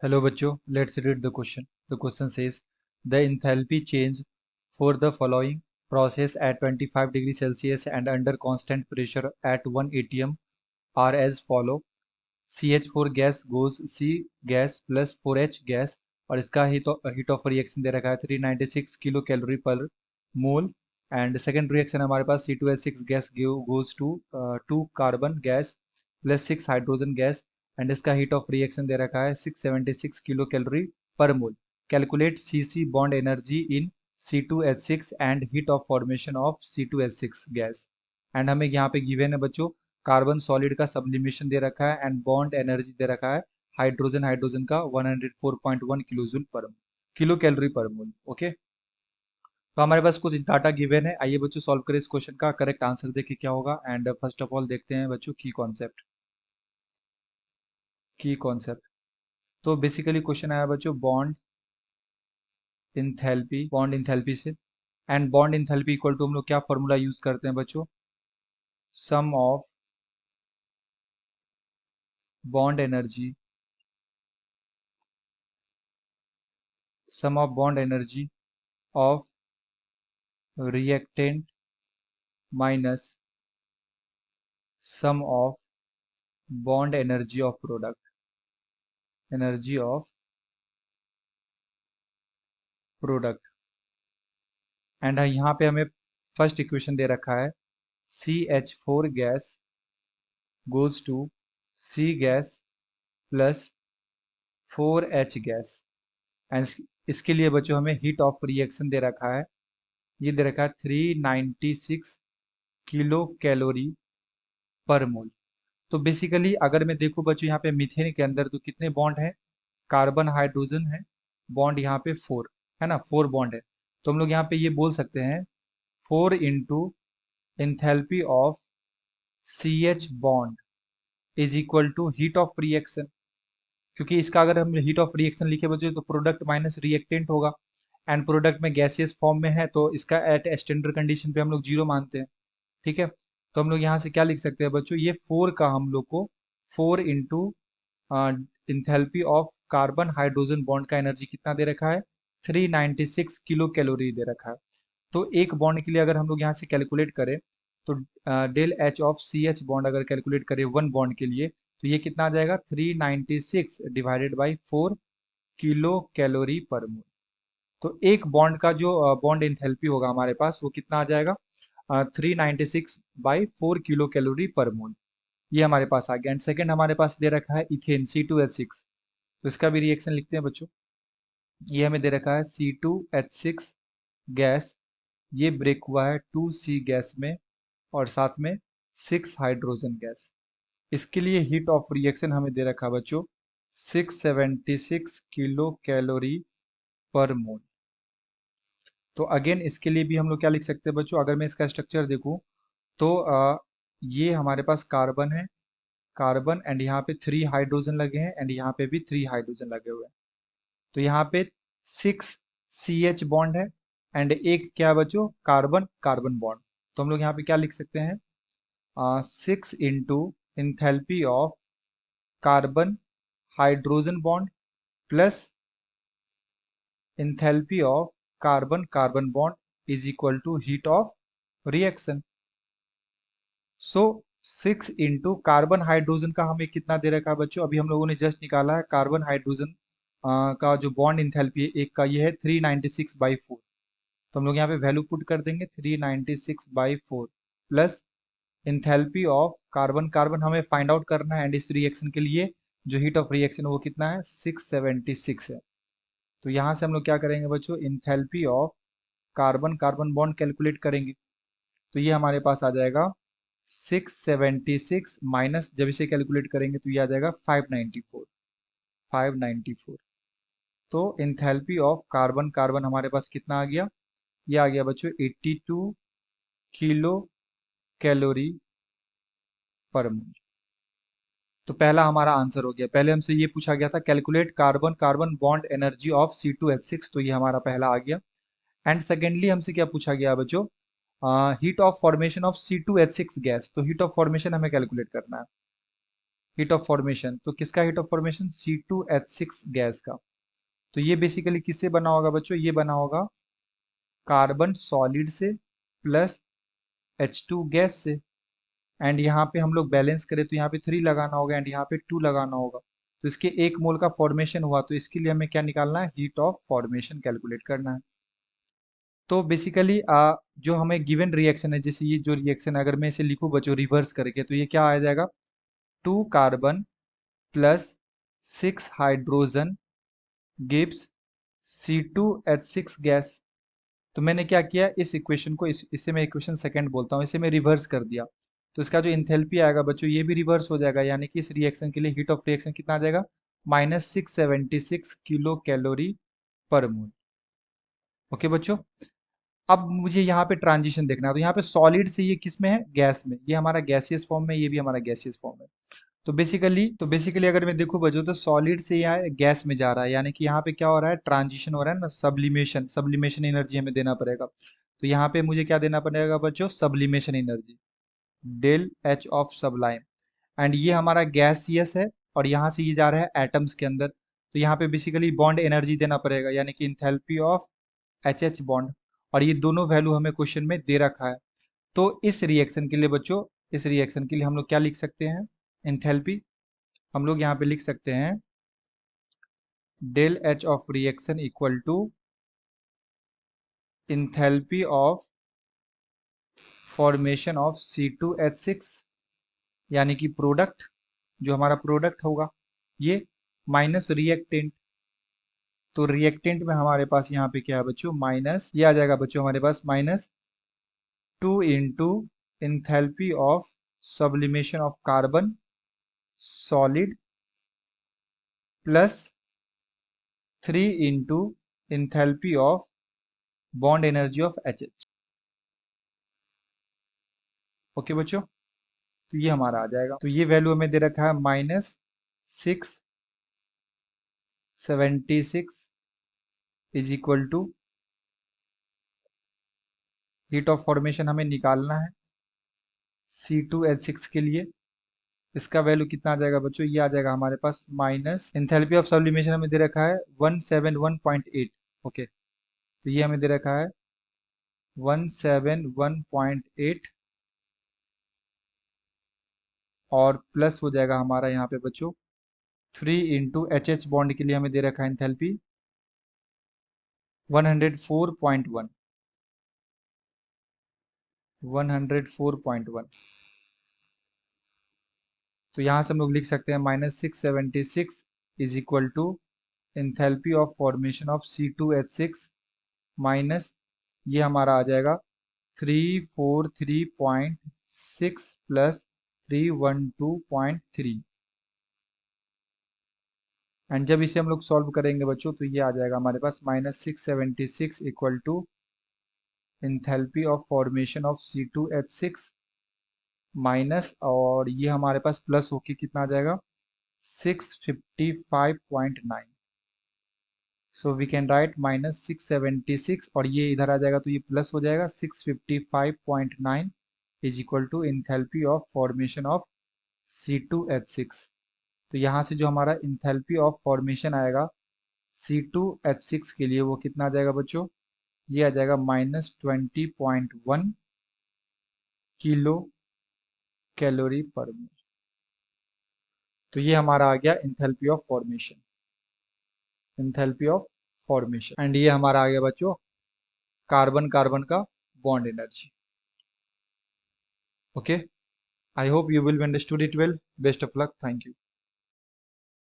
Hello बच्चों, let's read the question. The question says the enthalpy change for the following process at 25 degrees Celsius and under constant pressure at 1 atm are as follow. CH4 gas goes C gas plus 4H gas और इसका heat of reaction दे रखा है 396 kilo calorie per mole and second reaction हमारे पास C2H6 gas goes to 2 carbon gas plus 6 hydrogen gas and इसका heat of reaction दे रखा है 676 kilo calorie per mole. Calculate CC bond energy in C2H6 and heat of formation of C2H6 gas. And हमें यहाँ पे given है बच्चों carbon solid का सब्लिमेशन दे रखा है एंड बॉन्ड एनर्जी दे रखा है हाइड्रोजन हाइड्रोजन का 104.1 किलो जूल पर किलो कैलोरी पर मोल. ओके, तो हमारे पास कुछ डाटा गिवन है. आइए बच्चों सॉल्व करें इस क्वेश्चन का. करेक्ट आंसर देखिए क्या होगा. एंड फर्स्ट ऑफ ऑल देखते हैं बच्चों की कॉन्सेप्ट. तो बेसिकली क्वेश्चन आया बच्चों बॉन्ड इंथैल्पी से. And bond enthalpy equal to हम लोग क्या फॉर्मूला यूज करते हैं बच्चों, sum of bond energy of reactant minus sum of bond energy of product. And यहाँ पे हमें फर्स्ट इक्वेशन दे रखा है CH4 gas goes to C gas plus 4H gas. And इसके लिए बच्चों हमें हीट ऑफ रिएक्शन दे रखा है, ये दे रखा है 396 किलो कैलोरी पर मोल. तो बेसिकली अगर मैं देखूं बच्चों यहाँ पे मीथेन के अंदर तो कितने बॉन्ड है, कार्बन हाइड्रोजन है, बॉन्ड यहाँ पे 4 है ना, 4 बॉन्ड है. तो हम लोग यहाँ पे ये बोल सकते हैं 4 into enthalpy of CH bond is equal to heat of reaction. क्योंकि इसका अगर हम हीट ऑफ रिएक्शन लिखे बच्चों तो प्रोडक्ट माइनस रिएक्टेंट होगा एंड प्रोडक्ट में गैसियस फॉर्म में है तो इसका एट स्टैंडर्ड कंडीशन पे हम लोग जीरो मानते हैं. ठीक है, तो हम लोग यहाँ से क्या लिख सकते हैं बच्चों, ये 4 का हम लोग को 4 into enthalpy of carbon hydrogen bond का एनर्जी कितना दे रखा है, 396 किलो कैलोरी दे रखा है. तो एक बॉन्ड के लिए अगर हम लोग यहाँ से कैलकुलेट करें तो del H of CH bond अगर कैलकुलेट करें वन बॉन्ड के लिए तो ये कितना आ जाएगा 396 divided by 4 kilo calorie per मोल. तो एक बॉन्ड का जो बॉन्ड एंथैल्पी होगा हमारे पास वो कितना आ जाएगा 396/4 किलो कैलोरी पर मोल. ये हमारे पास आ गया. एंड सेकंड हमारे पास दे रखा है इथेन C2H6. तो इसका भी रिएक्शन लिखते हैं बच्चों. ये हमें दे रखा है C2H6 गैस, ये ब्रेक हुआ है 2C गैस में और साथ में 6 हाइड्रोजन गैस. इसके लिए हीट ऑफ रिएक्शन हमें दे रखा है बच्चों 676 किलो कैलोरी पर मोल. तो अगेन इसके लिए भी हम लोग क्या लिख सकते हैं बच्चों, अगर मैं इसका स्ट्रक्चर देखूं तो ये हमारे पास कार्बन है, कार्बन एंड यहाँ पे 3 हाइड्रोजन लगे हैं एंड यहाँ पे भी 3 हाइड्रोजन लगे हुए हैं. तो यहाँ पे 6 CH बॉन्ड है एंड एक क्या है बच्चों, कार्बन कार्बन बॉन्ड. तो हम लोग यहाँ पे क्या लिख सकते हैं 6 into enthalpy of carbon hydrogen bond plus enthalpy of carbon carbon bond is equal to heat of reaction. So 6 into carbon hydrogen का हमें कितना दे रखा है बच्चों, अभी हम लोगों ने जस्ट निकाला है कार्बन हाइड्रोजन का जो बॉन्ड इंथैल्पी है एक का ये है 396/4. तो हम लोग यहाँ पे वैल्यू पुट कर देंगे 396/4 plus enthalpy of carbon carbon हमें फाइंड आउट करना है एंड इस रिएक्शन के लिए जो हीट ऑफ रिएक्शन वो कितना है 676 है. तो यहाँ से हम लोग क्या करेंगे बच्चों, enthalpy of carbon carbon bond calculate करेंगे. तो ये हमारे पास आ जाएगा 676 माइनस जब इसे कैलकुलेट करेंगे तो ये आ जाएगा 594. तो इंथैल्पी ऑफ कार्बन कार्बन हमारे पास कितना आ गया, ये आ गया बच्चों 82 किलो कैलोरी पर मोल. तो पहला हमारा आंसर हो गया. पहले हमसे ये पूछा गया था calculate carbon carbon bond energy of C2H6, तो ये हमारा पहला आ गया. एंड सेकेंडली हमसे क्या पूछा गया बच्चों, heat of formation of C2H6 gas. तो हीट ऑफ फॉर्मेशन हमें कैलकुलेट करना है. हीट ऑफ फॉर्मेशन, तो किसका heat of formation? C2H6 gas का। तो ये बेसिकली किससे बना होगा बच्चों? ये बना होगा कार्बन सॉलिड से प्लस H2 गैस से। एंड यहाँ पे हम लोग बैलेंस करें तो यहाँ पे 3 लगाना होगा एंड यहाँ पे 2 लगाना होगा। तो इसके 1 मोल का फॉर्मेशन हुआ, तो इसके लिए हमें क्या निकालना है? हीट ऑफ फॉर्मेशन कैलकुलेट करना है। तो बेसिकली जो हमें गिवन रिएक्शन है, जैसे ये जो रिएक्शन अगर मैं इसे लिखूं बच्चों रिवर्स करके, तो ये क्या आ जाएगा? 2 carbon plus 6 hydrogen gives C2H6 gas. तो मैंने क्या किया, इस इक्वेशन को इसे मैं इक्वेशन सेकंड बोलता हूँ, इसे मैं रिवर्स कर दिया। तो इसका जो इंथैल्पी आएगा बच्चों ये भी रिवर्स हो जाएगा, यानी कि इस रिएक्शन के लिए हीट ऑफ रिएक्शन कितना आ जाएगा? -676 किलो कैलोरी पर मोल। ओके बच्चों, अब मुझे यहाँ पे ट्रांजिशन देखना है। तो यहाँ पे सॉलिड से ये किस में है? गैस में। ये हमारा गैसियस फॉर्म में, ये भी हमारा गैसियस फॉर्म है। तो बेसिकली अगर मैं देखूँ बच्चों, तो सॉलिड से यहाँ गैस में जा रहा है, यानी कि यहाँ पे क्या हो रहा है? ट्रांजिशन हो रहा है ना, सब्लिमेशन। सब्लिमेशन एनर्जी हमें देना पड़ेगा। तो यहाँ पे मुझे क्या देना पड़ेगा बच्चों? Sublimation energy, del H of sublime. And ये हमारा गैसियस है और यहाँ से ये जा रहा है एटम्स के अंदर। तो यहाँ पे बेसिकली बॉन्ड एनर्जी देना पड़ेगा, यानी कि इंथैल्पी ऑफ एच बॉन्ड। और ये दोनों वैल्यू हमें क्वेश्चन में दे रखा है। तो इस रिएक्शन के लिए बच्चों, इस रिएक्शन के लिए हम लोग क्या लिख सकते हैं? इंथैल्पी हम लोग यहाँ पे लिख सकते हैं del H of reaction equal to enthalpy of formation of C2H6, यानी कि प्रोडक्ट, जो हमारा प्रोडक्ट होगा ये, माइनस रिएक्टेंट। तो रिएक्टेंट में हमारे पास यहाँ पे क्या है बच्चों? माइनस, ये आ जाएगा बच्चों हमारे पास -2 into enthalpy of sublimation of carbon solid plus 3 into enthalpy of bond energy of HH। Okay बच्चों, तो ये हमारा आ जाएगा। तो ये वैल्यू हमें दे रखा है -676 is equal to, heat of formation हमें निकालना है C2H6 के लिए। इसका वैल्यू कितना आ जाएगा बच्चों? ये आ जाएगा हमारे पास माइनस, इंथैल्पी ऑफ सब्लिमेशन हमें दे रखा है 171.8। ओके, तो ये हमें दे रखा है 171.8 और प्लस हो जाएगा हमारा यहाँ पे बच्चों 3 इंटू HH बॉन्ड के लिए हमें दे रखा है इंथैल्पी 104.1। 104.1। तो यहाँ से हम लोग लिख सकते हैं -676 is equal to enthalpy of formation of C2H6 minus, ये हमारा आ जाएगा 343.6 प्लस 312.3। एंड जब इसे हम लोग सॉल्व करेंगे बच्चों, तो ये आ जाएगा हमारे पास -676 equal to enthalpy of formation of C2H6 minus, और ये हमारे पास प्लस होके कितना आ जाएगा? 655.9। सो वी कैन राइट -676 और ये इधर आ जाएगा तो ये प्लस हो जाएगा 655.9 is equal to enthalpy of formation of C2H6। तो यहाँ से जो हमारा इंथैल्पी ऑफ फॉर्मेशन आएगा C2H6 के लिए वो कितना आ जाएगा बच्चों? ये आ जाएगा -20.1 किलो कैलोरी पर मोल। तो ये हमारा आ गया enthalpy of formation, enthalpy of formation. And ये हमारा आ गया बच्चों कार्बन कार्बन का bond energy. Okay, I hope you will understood it well. Best of luck. Thank you.